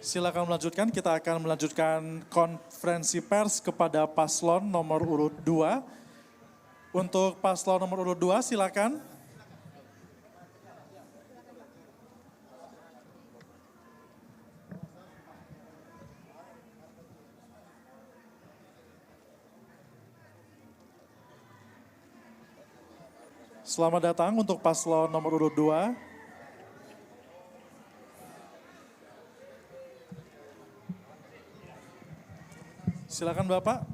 Silakan melanjutkan, kita akan melanjutkan konferensi pers kepada paslon nomor urut 2. Untuk paslon nomor urut 2 silakan. Selamat datang untuk paslon nomor urut 2. Silakan Bapak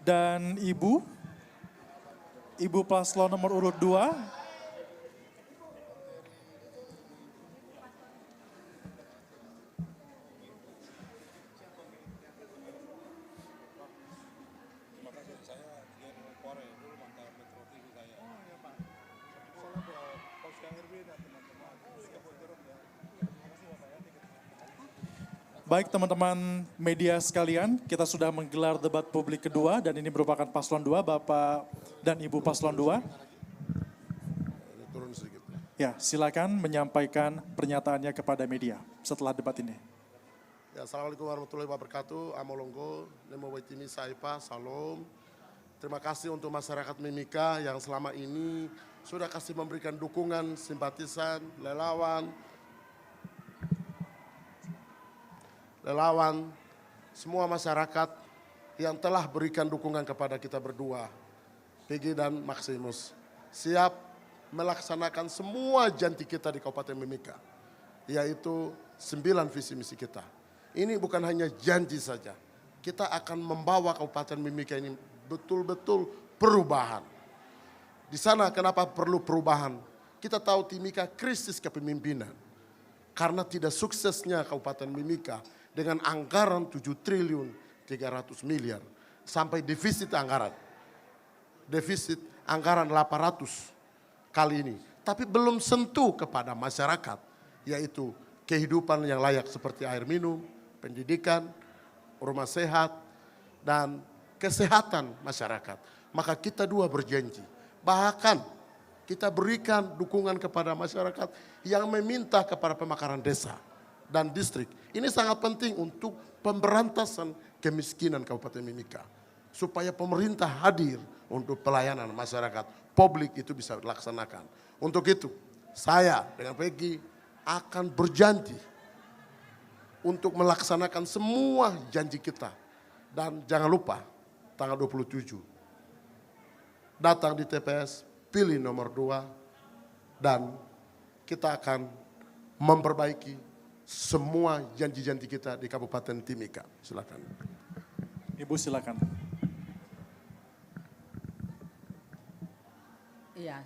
dan Ibu. Ibu paslon nomor urut 2. Baik teman-teman media sekalian, kita sudah menggelar debat publik kedua dan ini merupakan paslon 2, Bapak dan Ibu paslon 2. Turun sedikit. Ya, silakan menyampaikan pernyataannya kepada media setelah debat ini. Ya, Assalamualaikum warahmatullahi wabarakatuh. Amolonggo, Nemo Waitimi Saipa, Salam. Terima kasih untuk masyarakat Mimika yang selama ini sudah kasih memberikan dukungan, simpatisan, relawan, semua masyarakat yang telah berikan dukungan kepada kita berdua, Peggy dan Maximus, siap melaksanakan semua janji kita di Kabupaten Mimika, yaitu 9 visi misi kita. Ini bukan hanya janji saja, kita akan membawa Kabupaten Mimika ini betul-betul perubahan. Di sana kenapa perlu perubahan? Kita tahu Timika krisis kepemimpinan, karena tidak suksesnya Kabupaten Mimika dengan anggaran 7 triliun 300 miliar sampai defisit anggaran 800 kali ini. Tapi belum sentuh kepada masyarakat, yaitu kehidupan yang layak seperti air minum, pendidikan, rumah sehat, dan kesehatan masyarakat. Maka kita dua berjanji, bahkan kita berikan dukungan kepada masyarakat yang meminta kepada pemekaran desa dan distrik. Ini sangat penting untuk pemberantasan kemiskinan Kabupaten Mimika. Supaya pemerintah hadir untuk pelayanan masyarakat, publik itu bisa dilaksanakan. Untuk itu, saya dengan Peggy akan berjanji untuk melaksanakan semua janji kita. Dan jangan lupa, tanggal 27, datang di TPS, pilih nomor 2, dan kita akan memperbaiki semua janji-janji kita di Kabupaten Timika. Silakan. Ibu silakan. Iya,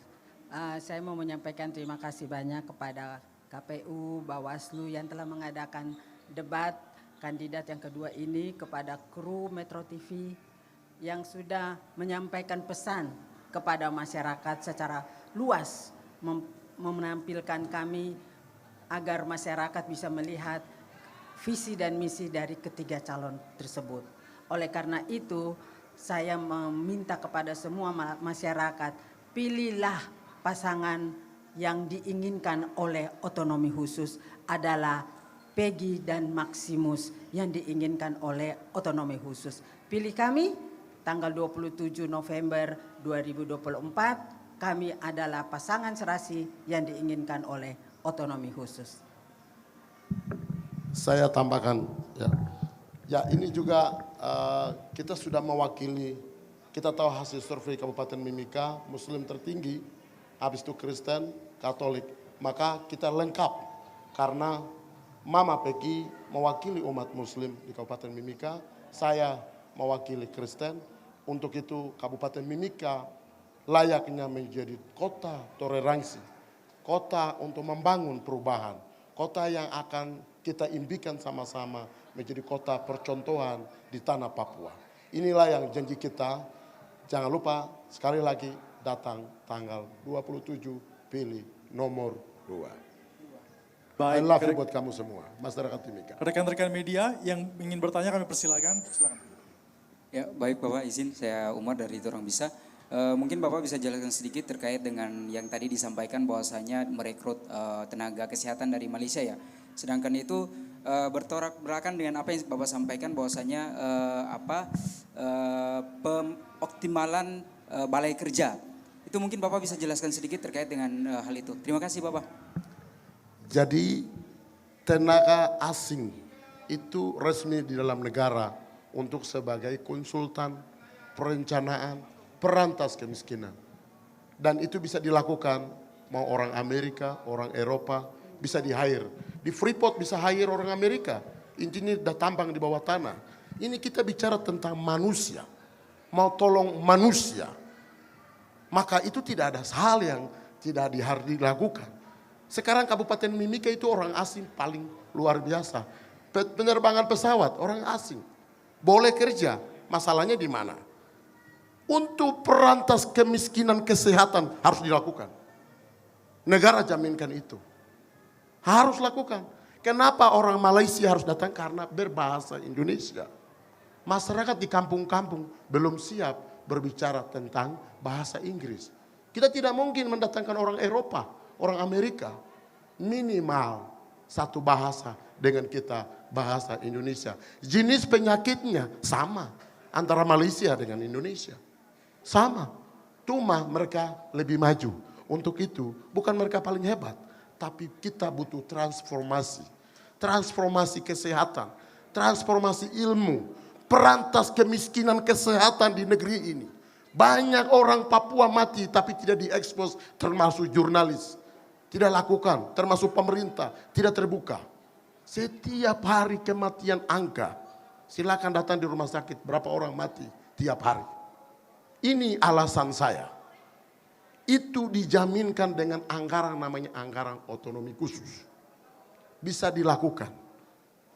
saya mau menyampaikan terima kasih banyak kepada KPU, Bawaslu yang telah mengadakan debat kandidat yang kedua ini, kepada kru Metro TV yang sudah menyampaikan pesan kepada masyarakat secara luas, menampilkan kami agar masyarakat bisa melihat visi dan misi dari ketiga calon tersebut. Oleh karena itu, saya meminta kepada semua masyarakat, pilihlah pasangan yang diinginkan oleh otonomi khusus adalah Peggy dan Maximus yang diinginkan oleh otonomi khusus. Pilih kami tanggal 27 November 2024, kami adalah pasangan serasi yang diinginkan oleh otonomi khusus. Saya tambahkan, ya ini juga kita sudah mewakili, kita tahu hasil survei Kabupaten Mimika, Muslim tertinggi, habis itu Kristen, Katolik. Maka kita lengkap karena Mama Peggy mewakili umat Muslim di Kabupaten Mimika, saya mewakili Kristen. Untuk itu Kabupaten Mimika layaknya menjadi kota toleransi, kota untuk membangun perubahan, kota yang akan kita impikan sama-sama menjadi kota percontohan di tanah Papua. Inilah yang janji kita. Jangan lupa sekali lagi datang tanggal 27, pilih nomor 2. I love you buat kamu semua, masyarakat Timika. Rekan-rekan media yang ingin bertanya kami persilakan. Silakan. Ya, baik Bapak, izin saya Umar dari Torang Bisa. Mungkin Bapak bisa jelaskan sedikit terkait dengan yang tadi disampaikan bahwasanya merekrut tenaga kesehatan dari Malaysia ya. Sedangkan itu bertolak belakang dengan apa yang Bapak sampaikan bahwasanya optimalan balai kerja. Itu mungkin Bapak bisa jelaskan sedikit terkait dengan hal itu. Terima kasih Bapak. Jadi tenaga asing itu resmi di dalam negara untuk sebagai konsultan, perencanaan, perantas kemiskinan. Dan itu bisa dilakukan mau orang Amerika, orang Eropa, bisa di-hire. Di Freeport bisa hire orang Amerika, engineer dan tambang di bawah tanah. Ini kita bicara tentang manusia, mau tolong manusia. Maka itu tidak ada hal yang tidak harus dilakukan. Sekarang Kabupaten Mimika itu orang asing paling luar biasa. Penerbangan pesawat orang asing. Boleh kerja, masalahnya di mana? Untuk perantas kemiskinan kesehatan harus dilakukan. Negara jaminkan itu. Harus lakukan. Kenapa orang Malaysia harus datang? Karena berbahasa Indonesia. Masyarakat di kampung-kampung belum siap berbicara tentang bahasa Inggris. Kita tidak mungkin mendatangkan orang Eropa, orang Amerika. Minimal satu bahasa dengan kita bahasa Indonesia. Jenis penyakitnya sama antara Malaysia dengan Indonesia. Sama. Cuma mereka lebih maju. Untuk itu bukan mereka paling hebat. Tapi kita butuh transformasi. Transformasi kesehatan. Transformasi ilmu. Perantas kemiskinan kesehatan di negeri ini. Banyak orang Papua mati tapi tidak diekspos, termasuk jurnalis. Tidak lakukan, termasuk pemerintah, tidak terbuka. Setiap hari kematian angka. Silakan datang di rumah sakit, berapa orang mati tiap hari. Ini alasan saya. Itu dijaminkan dengan anggaran namanya anggaran otonomi khusus. Bisa dilakukan.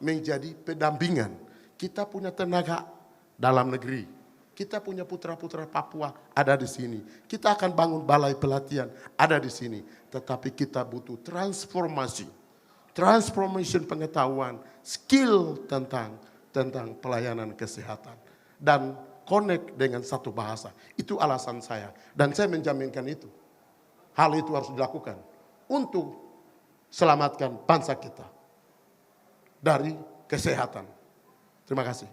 Menjadi pendampingan. Kita punya tenaga dalam negeri. Kita punya putra-putra Papua ada di sini. Kita akan bangun balai pelatihan ada di sini. Tetapi kita butuh transformasi. Transformation pengetahuan, skill tentang pelayanan kesehatan. Dan connect dengan satu bahasa. Itu alasan saya. Dan saya menjaminkan itu. Hal itu harus dilakukan. Untuk selamatkan bangsa kita. Dari kesehatan. Terima kasih.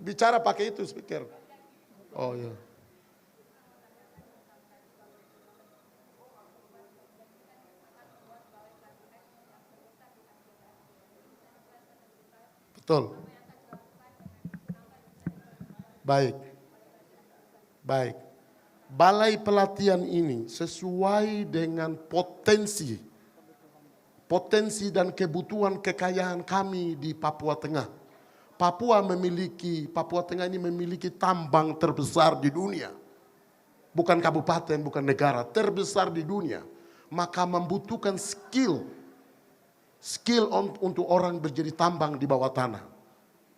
Bicara pakai itu speaker. Oh ya. Betul. Baik. Baik. Balai pelatihan ini sesuai dengan potensi dan kebutuhan kekayaan kami di Papua Tengah. Papua Tengah ini memiliki tambang terbesar di dunia. Bukan kabupaten, bukan negara, terbesar di dunia. Maka membutuhkan skill untuk orang berjadi tambang di bawah tanah.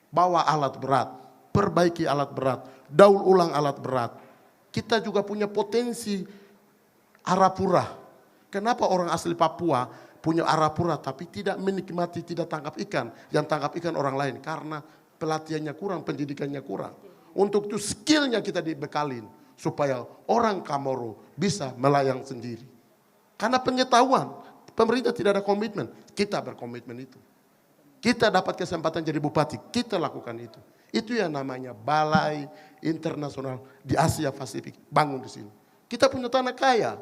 Bawa alat berat, perbaiki alat berat, daur ulang alat berat. Kita juga punya potensi arapura. Kenapa orang asli Papua punya arapura tapi tidak menikmati, tidak tangkap ikan. Yang tangkap ikan orang lain karena pelatihannya kurang, pendidikannya kurang. Untuk itu skillnya kita dibekalin supaya orang Kamoro bisa melayang sendiri. Karena pengetahuan, pemerintah tidak ada komitmen, kita berkomitmen itu. Kita dapat kesempatan jadi bupati, kita lakukan itu. Itu yang namanya balai internasional di Asia Pasifik, bangun di sini. Kita punya tanah kaya,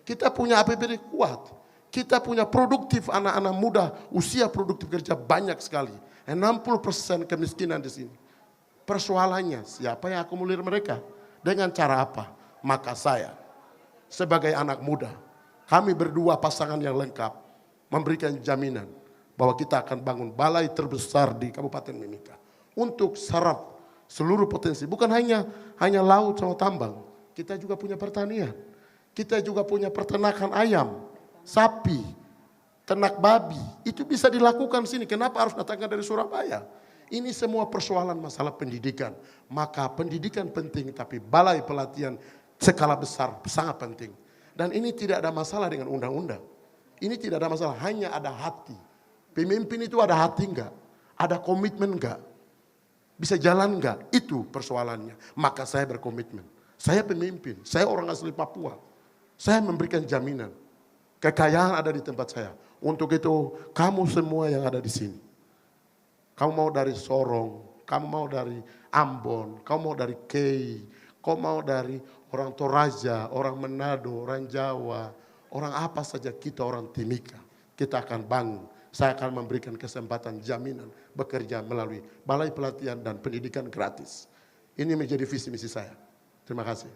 kita punya APBD kuat, kita punya produktif anak-anak muda, usia produktif kerja banyak sekali. 60% kemiskinan di sini. Persoalannya siapa yang akomodir mereka? Dengan cara apa? Maka saya sebagai anak muda, kami berdua pasangan yang lengkap memberikan jaminan bahwa kita akan bangun balai terbesar di Kabupaten Mimika untuk serap seluruh potensi. Bukan hanya laut sama tambang. Kita juga punya pertanian. Kita juga punya peternakan ayam, sapi, ternak babi. Itu bisa dilakukan di sini. Kenapa harus datangkan dari Surabaya? Ini semua persoalan masalah pendidikan. Maka pendidikan penting, tapi balai pelatihan skala besar sangat penting. Dan ini tidak ada masalah dengan undang-undang. Ini tidak ada masalah, hanya ada hati. Pemimpin itu ada hati enggak? Ada komitmen enggak? Bisa jalan enggak? Itu persoalannya. Maka saya berkomitmen. Saya pemimpin, saya orang asli Papua. Saya memberikan jaminan. Kekayaan ada di tempat saya. Untuk itu kamu semua yang ada di sini. Kamu mau dari Sorong, kamu mau dari Ambon, kamu mau dari Kei, kamu mau dari orang Toraja, orang Manado, orang Jawa, orang apa saja kita orang Timika. Kita akan bangun. Saya akan memberikan kesempatan jaminan bekerja melalui Balai Pelatihan dan Pendidikan Gratis. Ini menjadi visi misi saya. Terima kasih.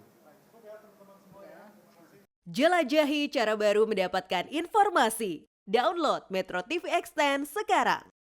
Jelajahi cara baru mendapatkan informasi. Download Metro TV Extend sekarang.